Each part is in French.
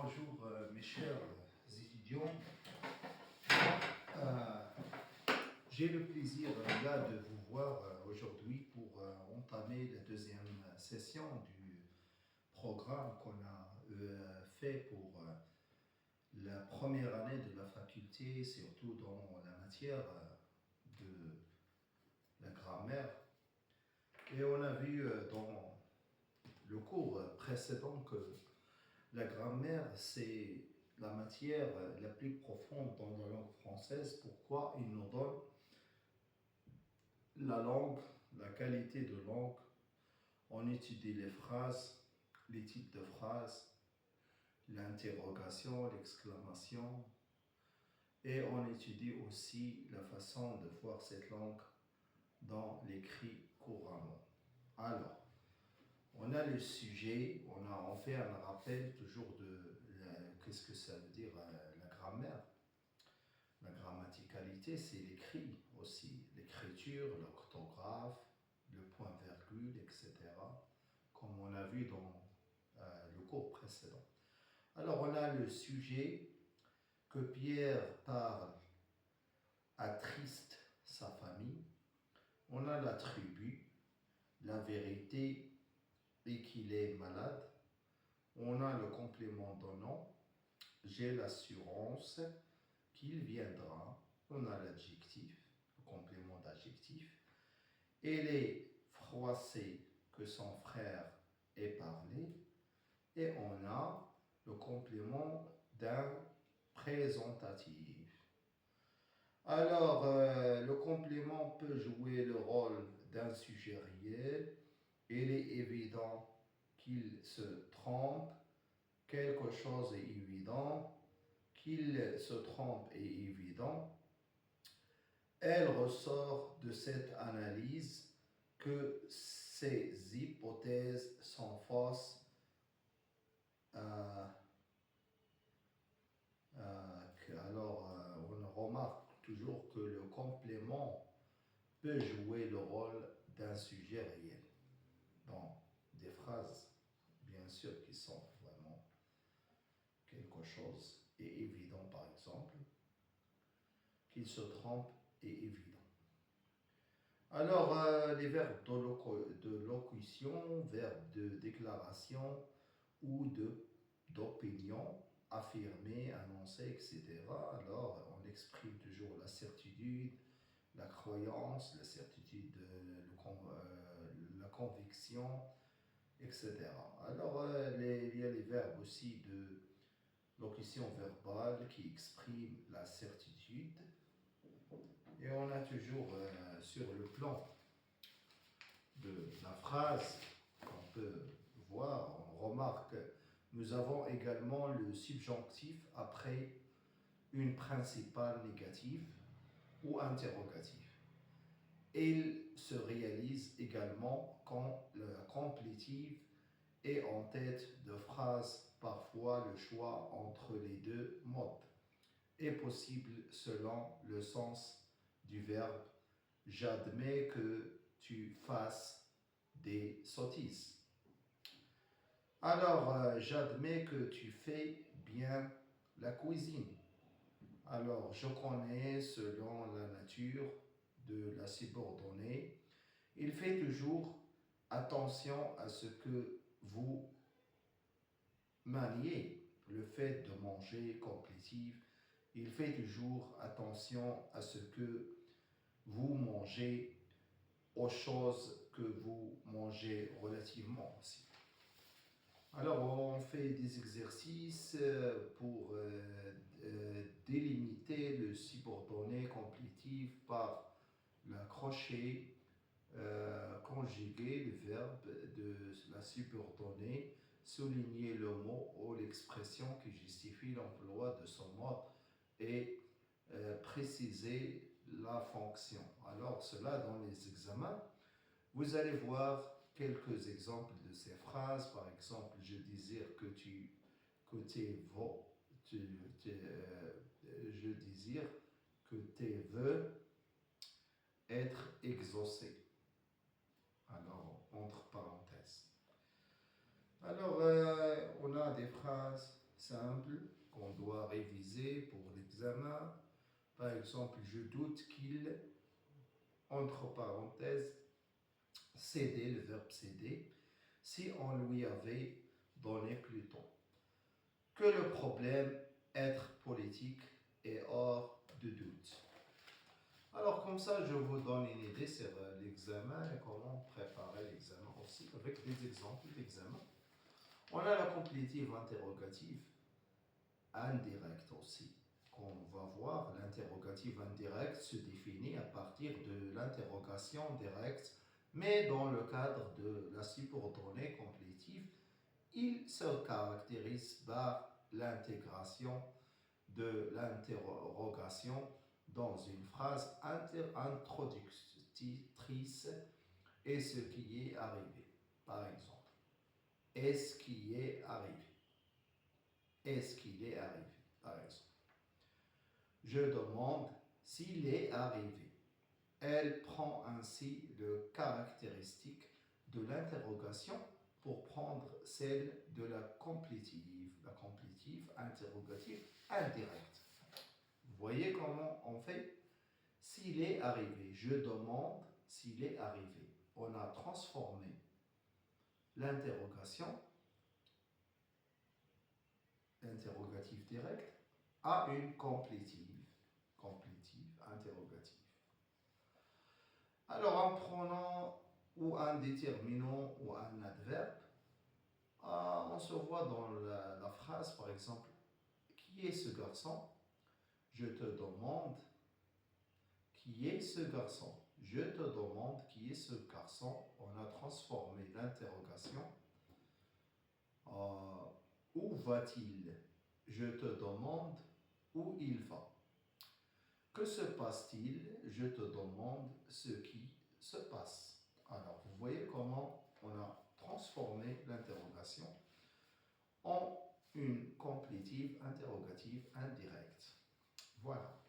Bonjour mes chers étudiants. Euh, j'ai le plaisir là de vous voir aujourd'hui pour entamer la deuxième session du programme qu'on a fait pour la première année de la faculté, surtout dans la matière de la grammaire. Et on a vu dans le cours précédent que la grammaire, c'est la matière la plus profonde dans la langue française. Pourquoi il nous donne la langue, la qualité de langue. On étudie les phrases, les types de phrases, l'interrogation, l'exclamation. Et on étudie aussi la façon de voir cette langue dans l'écrit couramment. Alors, on a le sujet, on fait un rappel toujours de qu'est-ce que ça veut dire la grammaire. La grammaticalité, c'est l'écrit aussi, l'écriture, l'orthographe, le point-virgule, etc., comme on a vu dans le cours précédent. Alors, on a le sujet que Pierre parle attriste sa famille. On a l'attribut, la vérité, et qu'il est malade. On a le complément donnant, j'ai l'assurance qu'il viendra. On a l'adjectif, le complément d'adjectif. Elle est froissée que son frère ait parlé. Et on a le complément d'un présentatif. Alors, le complément peut jouer le rôle d'un sujet réel. Il est évident qu'il se trompe, quelque chose est évident, qu'il se trompe est évident. Elle ressort de cette analyse que ces hypothèses sont fausses. On remarque toujours que le complément peut jouer le rôle d'un sujet réel dans des phrases, bien sûr, qui sont vraiment quelque chose est évident, par exemple, qu'il se trompe est évident. Alors, les verbes de locution, verbes de déclaration ou d'opinion, affirmer, annoncer, etc. Alors, on exprime toujours la certitude, la croyance, la certitude, la conviction, etc. Alors, il y a les verbes aussi de locution verbale qui expriment la certitude. Et on a toujours sur le plan de la phrase qu'on peut voir, on remarque, nous avons également le subjonctif après une principale négative ou interrogative. Il se réalise également quand la complétive est en tête de phrase. Parfois, le choix entre les deux modes est possible selon le sens du verbe. J'admets que tu fasses des sottises. Alors, j'admets que tu fais bien la cuisine. Alors, je connais selon la nature de la subordonnée. Il fait toujours attention à ce que vous maniez. Le fait de manger complétif, il fait toujours attention à ce que vous mangez, aux choses que vous mangez relativement aussi. Alors, on fait des exercices pour délimiter le subordonné complétif par l'accroché, conjuguer le verbe de la subordonnée, souligner le mot ou l'expression qui justifie l'emploi de son mode et préciser la fonction. Alors, cela dans les examens, vous allez voir quelques exemples de ces phrases. Par exemple, je désire que je désire que tes vœux être exaucés. Alors, entre parenthèses. Alors, on a des phrases simples qu'on doit réviser pour l'examen. Par exemple, je doute qu'il, entre parenthèses, céder, le verbe céder, si on lui avait donné plus tôt. Que le problème être politique est hors de doute. Alors comme ça, je vous donne une idée sur l'examen et comment préparer l'examen aussi avec des exemples d'examen. On a la complétive interrogative indirecte aussi. Qu'on va voir, l'interrogative indirecte se définit à partir de l'interrogation directe, mais dans le cadre de la subordonnée complétive, il se caractérise par l'intégration de l'interrogation dans une phrase introductrice et ce qui est arrivé. Par exemple, est-ce qui est arrivé? Est-ce qu'il est arrivé? Par exemple, je demande s'il est arrivé. Elle prend ainsi le caractéristique de l'interrogation pour prendre celle de la complétive interrogative indirecte. Vous voyez comment on fait? S'il est arrivé, je demande s'il est arrivé. On a transformé l'interrogation, interrogative directe, à une complétive interrogative. Alors, un pronom ou un déterminant ou un adverbe, on se voit dans la phrase, par exemple, qui est ce garçon? Je te demande qui est ce garçon? Je te demande qui est ce garçon. On a transformé l'interrogation. Où va-t-il? Je te demande où il va. Que se passe-t-il? Je te demande ce qui se passe. Alors, vous voyez comment on a transformé l'interrogation en une complétive interrogative indirecte. Voilà.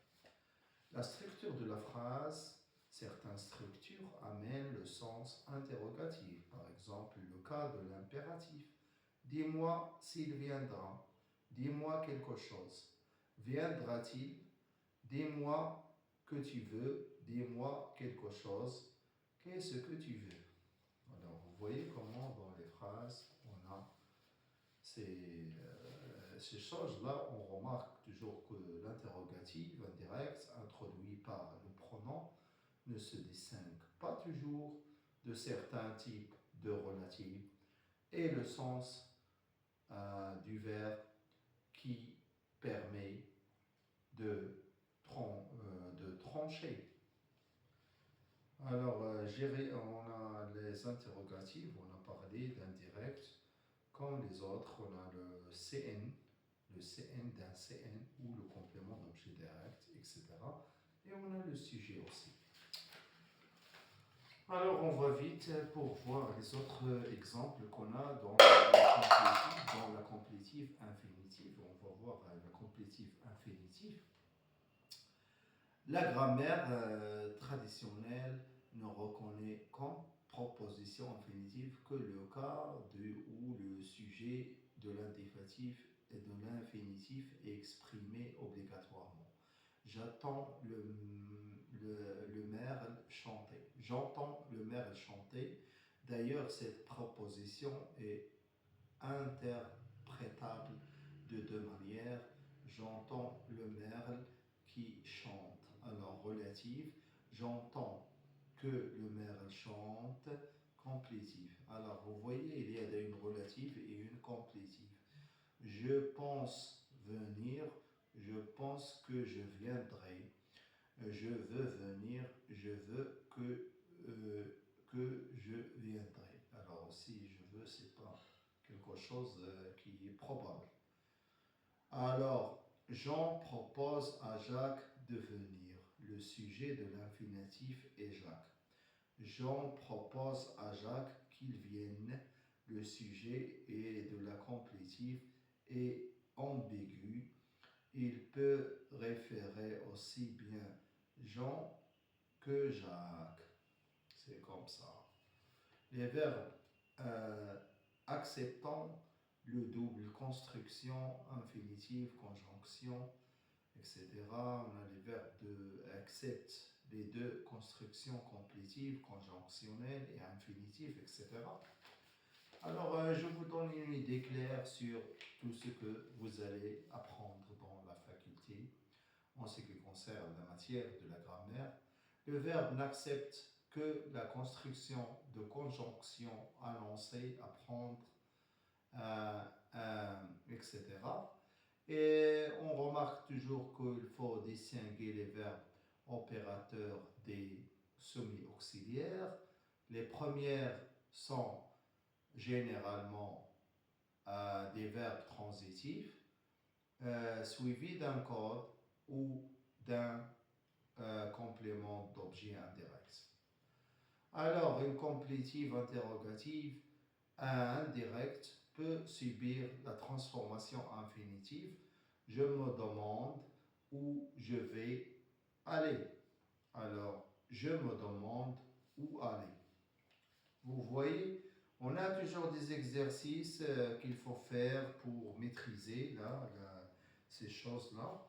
La structure de la phrase, certaines structures amènent le sens interrogatif. Par exemple, le cas de l'impératif. Dis-moi s'il viendra. Dis-moi quelque chose. Viendra-t-il? Dis-moi que tu veux. Dis-moi quelque chose. Qu'est-ce que tu veux? Alors, vous voyez comment dans les phrases, on a ces choses-là. On remarque toujours que l'interrogatif indirect, introduit par le pronom, ne se distingue pas toujours de certains types de relatifs et le sens du verbe qui permet de trancher. Alors, on a les interrogatifs, on a parlé d'indirect, comme les autres, on a le CN d'un CN ou le complément d'objet direct, etc. Et on a le sujet aussi. Alors, on va vite pour voir les autres exemples qu'on a dans la complétive infinitive. On va voir la complétive infinitive. La grammaire traditionnelle ne reconnaît comme proposition infinitive que le cas où le sujet de l'indicatif et de l'infinitif est exprimé obligatoirement. J'attends le merle chanter. J'entends le merle chanter. D'ailleurs, cette proposition est interprétable de deux manières. J'entends le merle qui chante. Alors, relative, j'entends que le merle chante, complétive. Alors, vous voyez, il y a une relative et une complétive. Je pense venir, je pense que je viendrai, je veux venir, je veux que je viendrai. Alors, si je veux, c'est pas quelque chose qui est probable. Alors, Jean propose à Jacques de venir. Le sujet de l'infinitif est Jacques. Jean propose à Jacques qu'il vienne. Le sujet est de la complétive est ambigu. Il peut référer aussi bien Jean que Jacques. C'est comme ça. Les verbes acceptant le double, construction, infinitive, conjonction, etc. On a les verbes de accept, les deux constructions complétives, conjonctionnelles et infinitives, etc. Alors, je vous donne une idée claire sur tout ce que vous allez apprendre dans la faculté en ce qui concerne la matière de la grammaire. Le verbe n'accepte que la construction de conjonction annoncée, apprendre, etc. Et on remarque toujours qu'il faut distinguer les verbes opérateurs des semi-auxiliaires. Les premières sont généralement des verbes transitifs suivis d'un code ou d'un complément d'objet indirect. Alors, une complétive interrogative indirecte peut subir la transformation infinitive. Je me demande où je vais aller. Alors, je me demande où aller. Vous voyez, on a toujours des exercices qu'il faut faire pour maîtriser ces choses-là.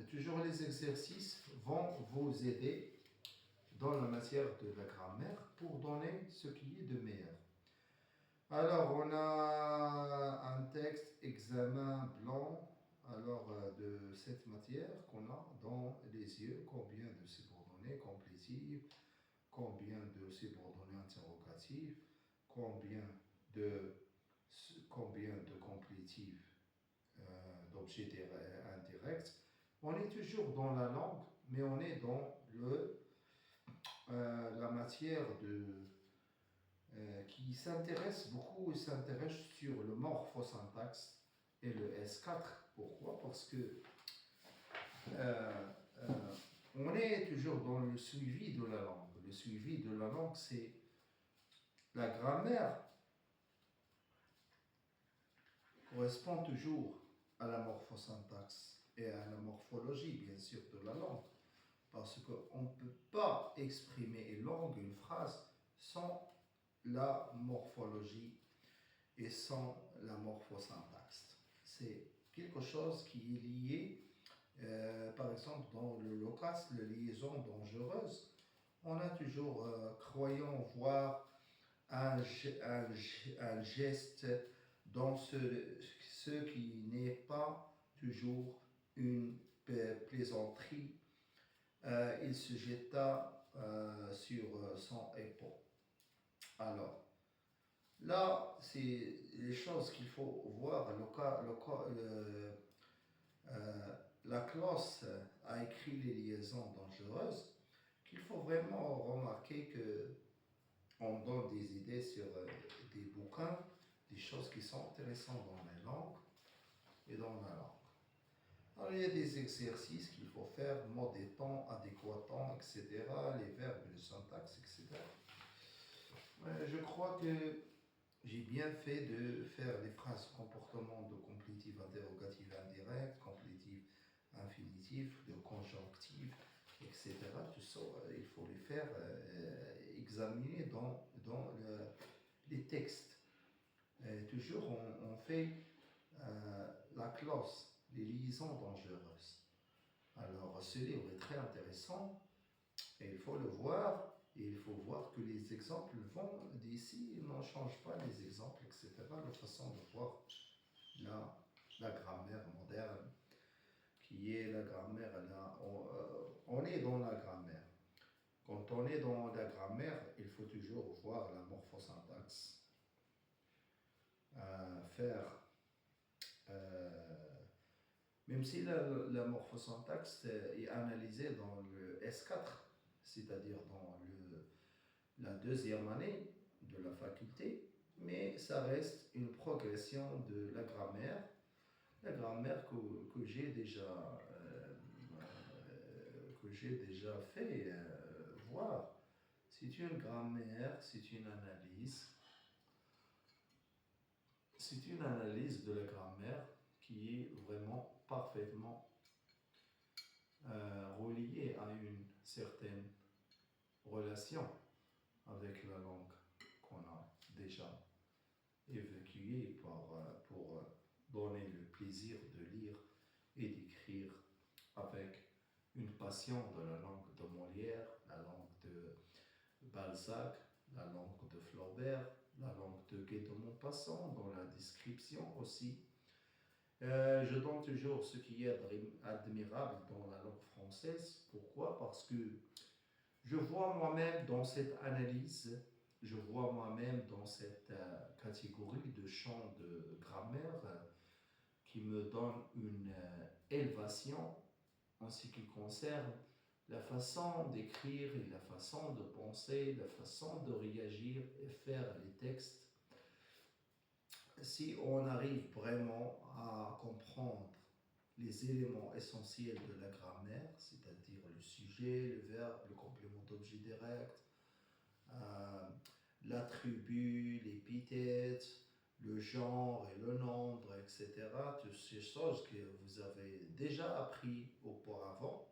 Toujours les exercices vont vous aider dans la matière de la grammaire pour donner ce qui est de meilleur. Alors, on a un texte examen blanc de cette matière qu'on a dans les yeux. Combien de subordonnées complétives, combien de subordonnées interrogatives, combien de complétives d'objets indirects. On est toujours dans la langue, mais on est dans la matière qui s'intéresse beaucoup, s'intéresse sur le morphosyntaxe et le S4. Pourquoi? Parce que on est toujours dans le suivi de la langue. Le suivi de la langue, c'est la grammaire correspond toujours à la morphosyntaxe et à la morphologie, bien sûr, de la langue. Parce qu'on ne peut pas exprimer une langue, une phrase, sans la morphologie et sans la morphosyntaxe. C'est quelque chose qui est lié, par exemple, dans le locas, la liaison dangereuse. On a toujours, croyant voir un geste dans ce qui n'est pas toujours une plaisanterie. Il se jeta sur son épaule. Alors, là, c'est les choses qu'il faut voir. La classe a écrit les liaisons dangereuses, qu'il faut vraiment remarquer que on donne des idées sur des bouquins, des choses qui sont intéressantes dans les langues et dans la langue. Alors, il y a des exercices qu'il faut faire, mode et temps, adéquat temps, etc., les verbes, le syntaxe, etc. Je crois que j'ai bien fait de faire des phrases comportement de complétive interrogative indirecte, complétive infinitive, de conjonctive, etc. Tout ça, il faut les faire examiner dans les textes. Toujours, on fait la clause, les liaisons dangereuses. Alors, ce livre est très intéressant et il faut le voir. Et il faut voir que les exemples vont d'ici, on ne change pas les exemples, etc. La façon de voir la grammaire moderne, qui est la grammaire, là, on est dans la grammaire. Quand on est dans la grammaire, il faut toujours voir la morphosyntaxe. Même si la morphosyntaxe est analysée dans le S4, c'est-à-dire dans la deuxième année de la faculté, mais ça reste une progression de la grammaire que j'ai déjà, fait voir. C'est une grammaire, c'est une analyse de la grammaire qui est vraiment parfaitement reliée à une certaine relation avec la langue qu'on a déjà évacuer pour donner le plaisir de lire et d'écrire avec une passion de la langue de Molière, la langue de Balzac, la langue de Flaubert, la langue de Guy de Maupassant, dans la description aussi. Je donne toujours ce qui est admirable dans la langue française. Pourquoi? Parce que je vois moi-même dans cette analyse, je vois moi-même dans cette catégorie de champs de grammaire qui me donne une élévation en ce qui concerne la façon d'écrire et la façon de penser, la façon de réagir et faire les textes. Si on arrive vraiment à comprendre les éléments essentiels de la grammaire, c'est-à-dire le sujet, le verbe, le complément d'objet direct, euh, l'attribut, l'épithète, le genre et le nombre, etc. Toutes ces choses que vous avez déjà appris auparavant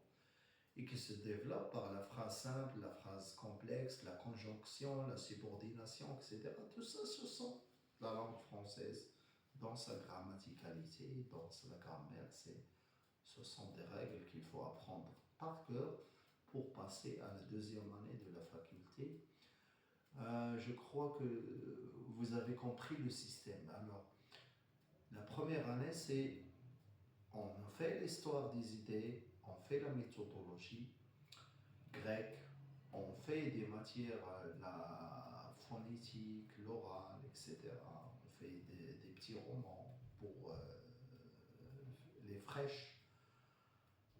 et qui se développent par la phrase simple, la phrase complexe, la conjonction, la subordination, etc. Tout ça, ce sont la langue française dans sa grammaticalité, dans la grammaire. Ce sont des règles qu'il faut apprendre par cœur pour passer à la deuxième année de la faculté. Je crois que vous avez compris le système. Alors, la première année, c'est on fait l'histoire des idées, on fait la méthodologie grecque, on fait des matières, la phonétique, l'oral, etc. On fait des petits romans pour les fraîches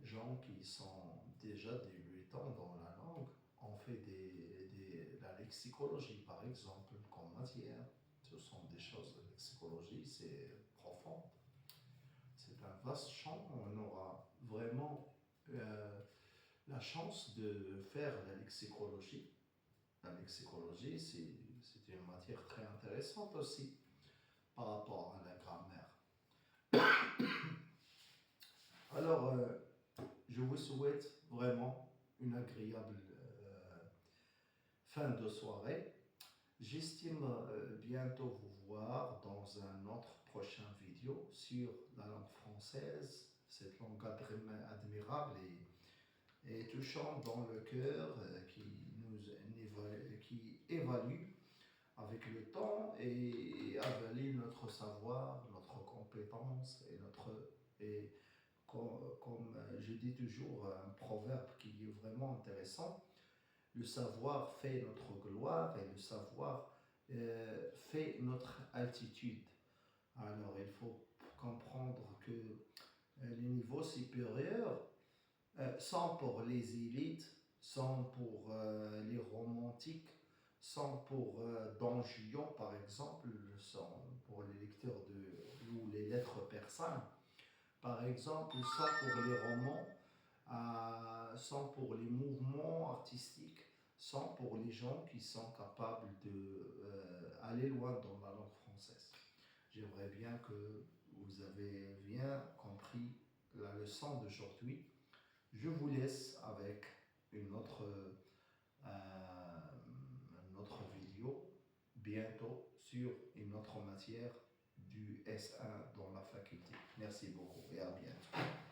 gens qui sont déjà débutants dans la langue. On fait la lexicologie, par exemple, comme matière. Ce sont des choses, la lexicologie, c'est profond. C'est un vaste champ. On aura vraiment la chance de faire la lexicologie. La lexicologie, c'est une matière très intéressante aussi par rapport à la grammaire. Alors, je vous souhaite vraiment une agréable fin de soirée. J'estime bientôt vous voir dans un autre prochain vidéo sur la langue française, cette langue admirable et touchante dans le cœur qui évalue avec le temps et avalue notre savoir, notre compétence et comme je dis toujours un proverbe qui est vraiment intéressant. Le savoir fait notre gloire et le savoir fait notre altitude. Alors il faut comprendre que les niveaux supérieurs sont pour les élites, sont pour les romantiques, sont pour Don Juan par exemple, sont pour les lecteurs ou les lettres persanes. Par exemple, ça pour les romans, sont pour les mouvements artistiques, sont pour les gens qui sont capables d'aller loin dans la langue française. J'aimerais bien que vous avez bien compris la leçon d'aujourd'hui. Je vous laisse avec une autre vidéo bientôt sur une autre matière du S1 dans la faculté. Merci beaucoup et à bientôt.